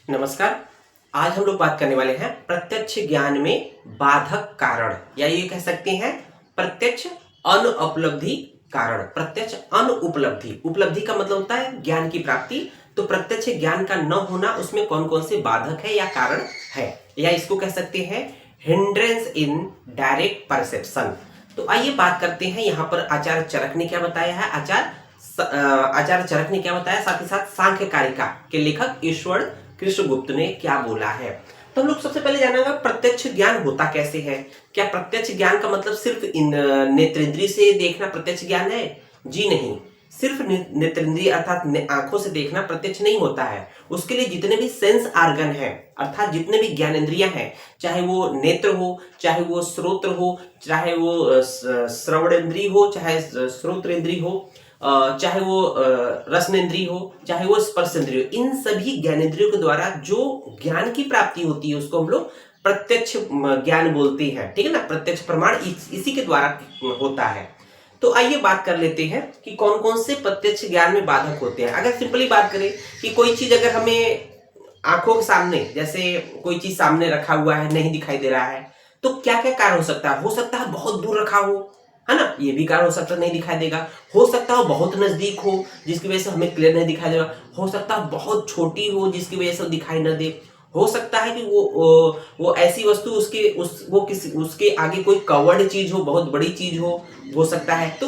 नमस्कार। आज हम लोग बात करने वाले हैं प्रत्यक्ष ज्ञान में बाधक कारण, या ये कह सकते हैं प्रत्यक्ष अनुपलब्धि कारण। प्रत्यक्ष अनुपलब्धि, उपलब्धि का मतलब होता है ज्ञान की प्राप्ति। तो प्रत्यक्ष ज्ञान का न होना, उसमें कौन कौन से बाधक है या कारण है, या इसको कह सकते हैं हिंड्रेंस इन डायरेक्ट परसेप्शन। तो आइए बात करते हैं यहाँ पर आचार्य चरक ने क्या बताया है। आचार्य चरक ने क्या बताया, साथ ही साथ सांख्य कारिका के लेखक ईश्वर कृष्णगुप्त ने क्या बोला है। तो हम लोग सबसे पहले जानेंगे प्रत्यक्ष ज्ञान होता कैसे है। क्या प्रत्यक्ष ज्ञान का मतलब सिर्फ नेत्रेंद्रिय से देखना प्रत्यक्ष ज्ञान है? जी नहीं, सिर्फ नेत्रेंद्रिय अर्थात आंखों से देखना प्रत्यक्ष नहीं होता है। उसके लिए जितने भी सेंस आर्गन है, अर्थात जितने भी ज्ञानेंद्रियां हैं, चाहे वो नेत्र हो, चाहे वो श्रोत्र हो, चाहे वो श्रवणेंद्रिय हो, चाहे श्रोत्रेंद्रिय हो, चाहे वो रसनेंद्रिय हो, चाहे वो स्पर्शेंद्रिय हो, इन सभी ज्ञानेंद्रियों के द्वारा जो ज्ञान की प्राप्ति होती है उसको हम लोग प्रत्यक्ष ज्ञान बोलते हैं। ठीक है ना, प्रत्यक्ष प्रमाण इसी के द्वारा होता है। तो आइए बात कर लेते हैं कि कौन कौन से प्रत्यक्ष ज्ञान में बाधक होते हैं। अगर सिंपली बात करें कि कोई चीज अगर हमें आंखों के सामने, जैसे कोई चीज सामने रखा हुआ है, नहीं दिखाई दे रहा है, तो क्या क्या कारण हो सकता है? हो सकता है बहुत दूर रखा हो, है ना, ये भी कारण हो सकता है नहीं दिखाई देगा। हो सकता है बहुत नजदीक हो जिसकी वजह से हमें क्लियर नहीं दिखाई देगा। हो सकता है बहुत छोटी हो जिसकी वजह से दिखाई न दे। हो सकता है कि वो ऐसी वस्तु उसके आगे कोई कवर्ड चीज हो, बहुत बड़ी चीज हो सकता है। तो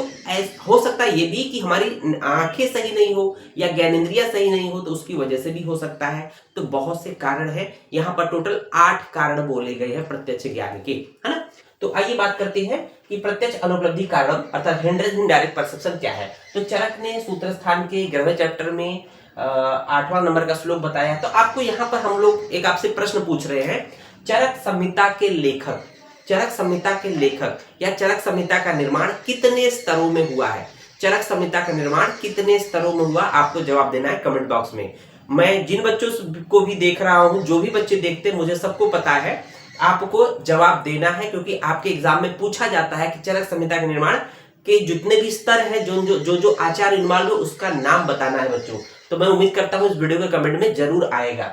हो सकता है ये भी कि हमारी आंखें सही नहीं हो या ज्ञानेंद्रियां सही नहीं हो, तो उसकी वजह से भी हो सकता है। तो बहुत से कारण है, यहाँ पर टोटल 8 कारण बोले गए हैं प्रत्यक्ष ज्ञान के, है ना। तो आइए बात करते हैं कि प्रत्यक्ष अनुपलब्धि कारण अर्थात हिंड्रेंस इन डायरेक्ट परसेप्शन क्या है। तो चरक ने सूत्र स्थान के 11वें चैप्टर में 8वां नंबर का श्लोक बताया। तो आपको यहाँ पर हम लोग एक आपसे प्रश्न पूछ रहे हैं, चरक संहिता के लेखक या चरक संहिता का निर्माण कितने स्तरों में हुआ है? चरक संहिता का निर्माण कितने स्तरों में हुआ, आपको जवाब देना है कमेंट बॉक्स में। मैं जिन बच्चों को भी देख रहा हूं, जो भी बच्चे देखते हैं, मुझे सबको पता है, आपको जवाब देना है, क्योंकि आपके एग्जाम में पूछा जाता है कि चरक संहिता के निर्माण के जितने भी स्तर है, जो आचार्य इन्वॉल्व है, उसका नाम बताना है बच्चों। तो मैं उम्मीद करता हूं इस वीडियो के कमेंट में जरूर आएगा।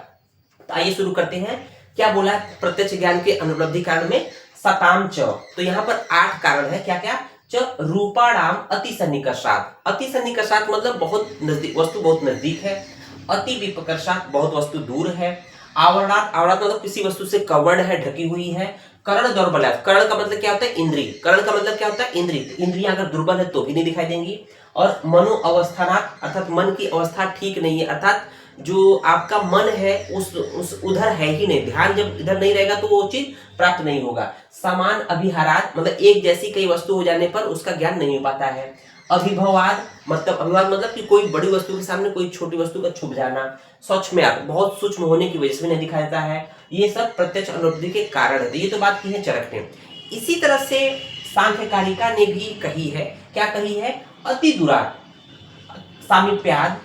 तो आइए शुरू करते हैं। क्या बोला है प्रत्यक्ष ज्ञान के अनुपलब्धि कारण में? सताम च। तो यहाँ पर 8 कारण है। क्या क्या? च रूपाणाम अति सन्निकर्षात्। अति सन्निकर्षात् मतलब बहुत नजदीक, वस्तु बहुत नजदीक है। अति विप्रकर्षात् बहुत वस्तु दूर है। आवरणात्, आवरणात् मतलब किसी वस्तु से कवर्ड है, ढकी हुई है। कर्ण दौर्बल्यात्, कर्ण का मतलब क्या होता है? इंद्रिय। कर्ण का मतलब क्या होता है? इंद्रिय। इंद्रियां अगर दुर्बल है तो भी नहीं दिखाई देंगी। और मनो अवस्थानात् अर्थात मन की अवस्था ठीक नहीं है, अर्थात जो आपका मन है उस उधर है ही नहीं, ध्यान जब इधर नहीं रहेगा तो वो चीज प्राप्त नहीं होगा। समान अभिहारात् मतलब एक जैसी कई वस्तु हो जाने पर उसका ज्ञान नहीं हो पाता है। अभिभवाद मतलब कि कोई बड़ी वस्तु के सामने कोई छोटी वस्तु का छुप जाना। सूक्ष्मयात् बहुत सूक्ष्म होने की वजह से भी नहीं दिखाई देता है। ये सब प्रत्यक्ष अनुपलब्धि के कारण है। ये तो बात की है चरक ने। इसी तरह से सांख्य कारिका ने भी कही है। क्या कही है? अति दुरात्, सामीप्याद,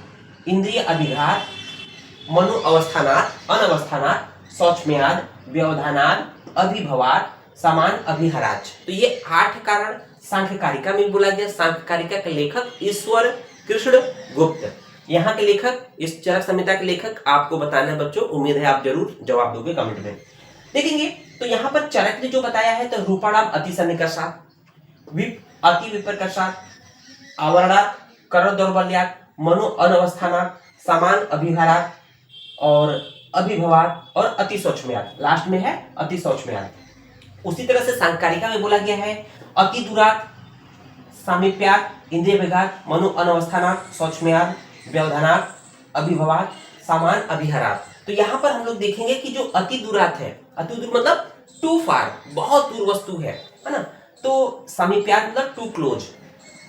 इंद्रिय अभिघात, मनो अवस्थानात्, अनवस्थानात्, सौक्ष्म्याद, व्यवधानाद, अभिभवात, समान अभिहराच। तो ये 8 कारण सांख्य कारिका में बोला गया। सांख्य कारिका के लेखक ईश्वर कृष्ण गुप्त। यहाँ के लेखक, इस चरक संहिता के लेखक आपको बताना है बच्चों। उम्मीद है आप जरूर जवाब दोगे कमेंट में। देखेंगे तो यहाँ पर चरक ने जो बताया है, तो रूपाणाम अति सन्निकर्षात्, अति विप्रकर्षात्, आवरणात्, कर्ण दौर्बल्यात्, मनो अनवस्थानात्, समान अभिहारात् और अभिभवात और अति सूक्ष्मयात्। लास्ट में है अति सूक्ष्मयात्। उसी तरह से सांख्यकारिका में बोला गया है अति दूरात्, सामीप्यात्, इंद्रिय विघात, मनो अनवस्थानात्, सूक्ष्मयात्, व्यवधानात्, अभिभवात, समान अभिहरात्। तो यहाँ पर हम लोग देखेंगे कि जो अति दूरात् है, अति दूर मतलब टू फार, बहुत दूर वस्तु है ना। तो सामीप्यात् मतलब टू क्लोज।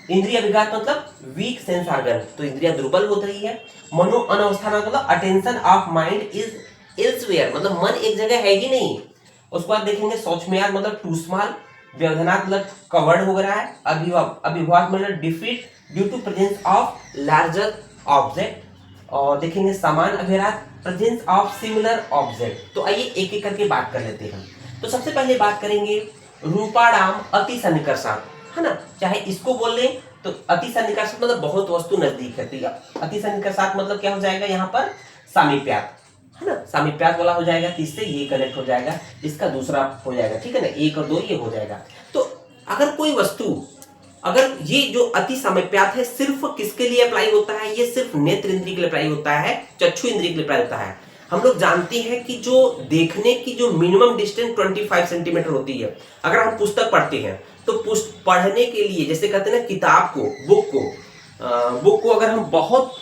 इंद्रिय विघात मतलब वीक सेंस ऑर्गन, तो इंद्रिया दुर्बल हो रही है। मनो अनवस्थानात् मतलब attention of mind is elsewhere, मतलब मन एक जगह है ही नहीं। उसके बाद देखेंगे सूक्ष्मयात् मतलब टू स्मॉल। व्यवधानात् मतलब कवर्ड हो रहा है। अभिभवात मतलब defeat due to presence of larger object. और देखेंगे समान अभिहरात, प्रेजेंस ऑफ सिमिलर ऑब्जेक्ट। तो आइए एक एक करके बात कर लेते हैं। तो सबसे पहले बात करेंगे रूपाणाम अति सन्निकर्षात्, है ना। चाहे इसको बोल लें तो अति सन्निकर्षात् मतलब बहुत वस्तु नजदीक है। तो अति सन्निकर्षात् मतलब क्या हो जाएगा यहाँ पर? सामीप्यात्। है ना, सामीप्यात वाला हो जाएगा, तो इससे ये कनेक्ट हो जाएगा, इसका दूसरा हो जाएगा, ठीक है ना, 1 और 2 ये हो जाएगा। तो अगर कोई वस्तु, अगर ये जो अति सामीप्यात है सिर्फ किसके लिए अप्लाई होता है, ये सिर्फ नेत्र इंद्रिय के लिए अप्लाई होता है, चक्षु इंद्रिय के लिए अप्लाई होता है। हम लोग जानते हैं कि जो देखने की जो मिनिमम डिस्टेंस 25 सेंटीमीटर होती है, अगर हम पुस्तक पढ़ते हैं तो पढ़ने के लिए, जैसे कहते हैं ना, किताब को, बुक को अगर हम बहुत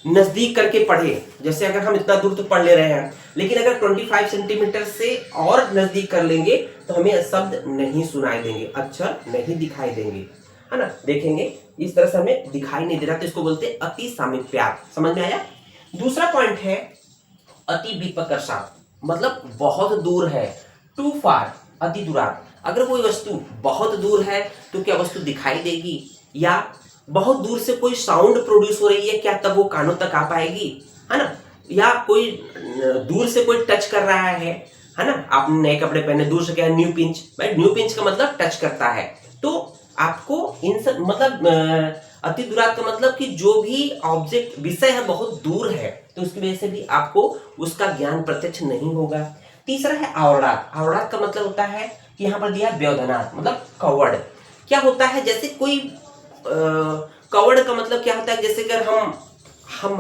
नजदीक करके पढ़े, जैसे अगर हम इतना दूर तो पढ़ ले रहे हैं, लेकिन अगर 25 सेंटीमीटर से और नजदीक कर लेंगे तो हमें शब्द नहीं सुनाई देंगे, अक्षर नहीं दिखाई देंगे, है ना, देखेंगे इस तरह से हमें दिखाई नहीं दे रहा, तो इसको बोलते हैं अति सामीप्यात। समझ में आया। दूसरा पॉइंट है अति विपकर्षात, मतलब बहुत दूर है, टू फार, अति दूरात। अगर कोई वस्तु बहुत दूर है तो क्या वस्तु दिखाई देगी, या बहुत दूर से कोई साउंड प्रोड्यूस हो रही है, क्या तब वो कानों तक आ पाएगी, है ना, या कोई दूर से कोई टच कर रहा है ना, आपने नए कपड़े पहने, दूर से क्या है, न्यू पिंच, भाई न्यू पिंच का मतलब टच करता है। तो आपको इन सब मतलब अति दूरात का मतलब कि जो भी ऑब्जेक्ट विषय है बहुत दूर है, तो उसकी वजह से भी आपको उसका ज्ञान प्रत्यक्ष नहीं होगा। तीसरा है आवरणात। आवरणात का मतलब होता है कि यहाँ पर दिया व्यवधानात, मतलब कवर्ड। क्या होता है, जैसे कोई कवर्ड का मतलब क्या होता है, जैसे अगर हम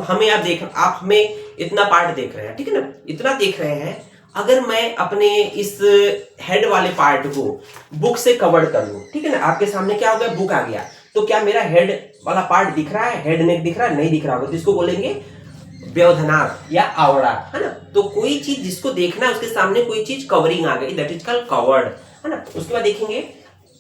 हमें आप हमें इतना पार्ट देख रहे हैं, ठीक है ना, इतना देख रहे हैं, अगर मैं अपने इस हेड वाले पार्ट को बुक से कवर कर लूं, ठीक है ना, आपके सामने क्या हो गया, बुक आ गया, तो क्या मेरा हेड वाला पार्ट दिख रहा है, हेड नेक दिख रहा है, नहीं दिख रहा होगा, तो इसको बोलेंगे व्यवधानात या आवड़ा, है ना। तो कोई चीज जिसको देखना है उसके सामने कोई चीज कवरिंग आ गई, दैट इज कॉल्ड कवर्ड, है ना। उसके बाद देखेंगे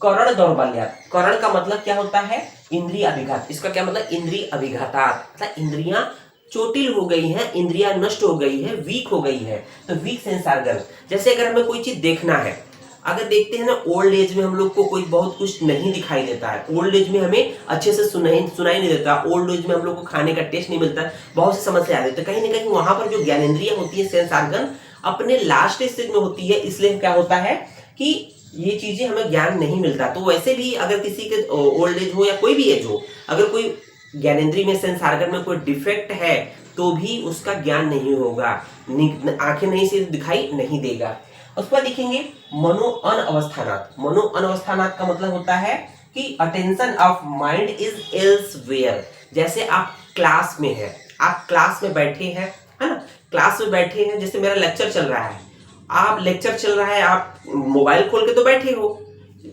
करण दौर्बल्यात। करण का मतलब क्या होता है, इंद्रिय अभिघात। इसका क्या मतलब, इंद्रिय अभिघातात, मतलब इंद्रियां चोटिल हो गई है, इंद्रियां नष्ट हो गई है, वीक हो गई है, तो वीक सेंस ऑर्गन। जैसे अगर हमें कोई चीज देखना है, अगर देखते हैं ना, ओल्ड एज में हम लोग को कोई बहुत कुछ नहीं दिखाई देता है, ओल्ड एज में हमें अच्छे से सुनाई नहीं देता, ओल्ड एज में हम लोग को खाने का टेस्ट नहीं मिलता, बहुत सी समस्या आ रही है, तो कहीं ना कहीं वहां पर जो ज्ञानेंद्रिय होती है, सेंस ऑर्गन, अपने लास्ट स्टेज में होती है, इसलिए क्या होता है कि ये चीजें हमें ज्ञान नहीं मिलता। तो वैसे भी अगर किसी के ओल्ड एज हो या कोई भी एज हो, अगर कोई ज्ञानेंद्रिय में, सेंस ऑर्गन में कोई डिफेक्ट है तो भी उसका ज्ञान नहीं होगा, आंखें नहीं से दिखाई नहीं देगा। उसके बाद देखेंगे मनो अनअवस्थानात। मनो अनअवस्थानात का मतलब होता है कि attention of mind is elsewhere. जैसे आप क्लास में हैं, आप क्लास में बैठे हैं, है ना, क्लास में बैठे हैं, जैसे मेरा लेक्चर चल रहा है, आप लेक्चर चल रहा है, आप मोबाइल खोल के तो बैठे हो,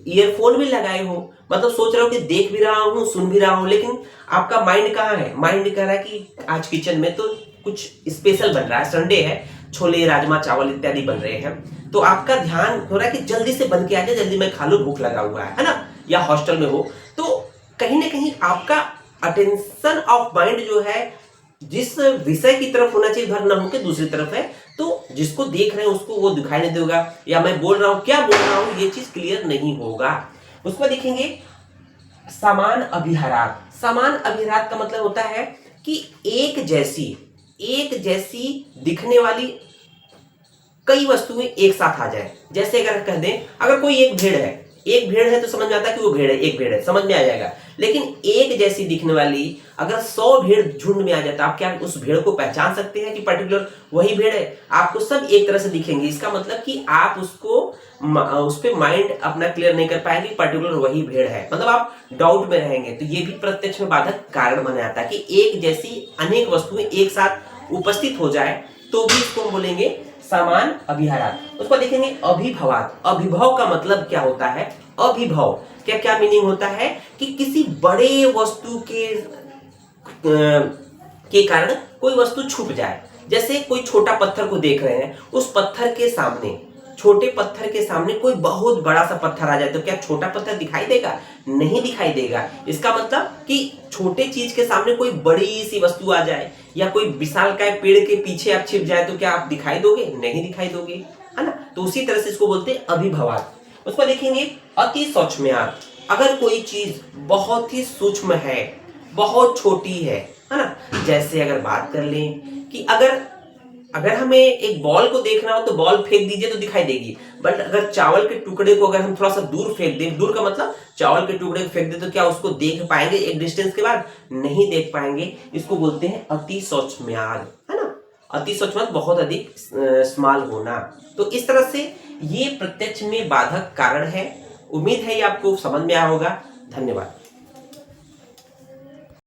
ईयरफोन भी लगाए हो, मतलब सोच रहे हो कि देख भी रहा हूँ, सुन भी रहा हूँ, लेकिन आपका माइंड कहाँ है, माइंड कह रहा है कि आज किचन में तो कुछ स्पेशल बन रहा है, संडे है, छोले राजमा चावल इत्यादि बन रहे हैं, तो आपका ध्यान हो रहा है कि जल्दी से बन के आ जाए, जल्दी मैं खा लूं, भूख लगा हुआ है ना, या हॉस्टल में हो, तो कहीं ना कहीं आपका अटेंशन ऑफ माइंड जो है जिस विषय की तरफ होना चाहिए, उधर ना होकर दूसरी तरफ है, तो जिसको देख रहे हैं उसको वो दिखाई नहीं देगा, या मैं बोल रहा हूं क्या बोल रहा हूं ये चीज क्लियर नहीं होगा। उसको देखेंगे समान अभिहारात। समान अभिहारात का मतलब होता है कि एक जैसी दिखने वाली कई वस्तुएं एक साथ आ जाए। जैसे अगर कह दें, अगर कोई एक भेड़ है तो समझ में आता है कि वो भेड़ है, एक भेड़ है, समझ में आ जाएगा। लेकिन एक जैसी दिखने वाली अगर 100 भेड़ झुंड में आ जाता, आप क्या उस भेड़ को पहचान सकते हैं कि पर्टिकुलर वही भेड़ है? आपको सब एक तरह से दिखेंगे। इसका मतलब कि आप उस पे माइंड अपना क्लियर नहीं कर पाएंगे, पर्टिकुलर वही भेड़ है, मतलब आप डाउट में रहेंगे। तो ये भी प्रत्यक्ष में बाधक कारण बना जाता है कि एक जैसी अनेक वस्तुएं एक साथ उपस्थित हो जाए, तो भी इसको हम बोलेंगे समान अभिहारात। उसको देखेंगे अभिभवात। अभिभव का मतलब क्या होता है? अभिभव क्या क्या मीनिंग होता है कि किसी बड़े वस्तु के कारण कोई वस्तु छुप जाए। जैसे कोई छोटा पत्थर को देख रहे हैं, उस पत्थर के सामने, छोटे पत्थर के सामने कोई बहुत बड़ा सा पत्थर आ जाए, तो क्या छोटा पत्थर दिखाई देगा? नहीं दिखाई देगा। इसका मतलब कि छोटे चीज के सामने कोई बड़ी सी वस्तु आ जाए, या कोई विशालकाय पेड़ के पीछे आप छिप जाए, तो क्या आप दिखाई दोगे? नहीं दिखाई दोगे, है ना। तो उसी तरह से इसको बोलते हैं अभिभवात। उसको देखेंगे अति सूक्ष्मयात। अगर कोई चीज बहुत ही सूक्ष्म है, बहुत छोटी है ना, जैसे अगर बात कर लें कि अगर हमें एक बॉल को देखना हो तो बॉल फेंक दीजिए तो दिखाई देगी, बट अगर चावल के टुकड़े को अगर हम थोड़ा सा दूर फेंक दें, दूर का मतलब चावल के टुकड़े को फेंक दें, तो क्या उसको देख पाएंगे? एक डिस्टेंस के बाद नहीं देख पाएंगे। इसको बोलते हैं अति सूक्ष्मयात, है ना। अति सूक्ष्म बहुत अधिक स्मॉल होना। तो इस तरह से ये प्रत्यक्ष में बाधक कारण है। उम्मीद है ये आपको समझ में आया होगा। धन्यवाद।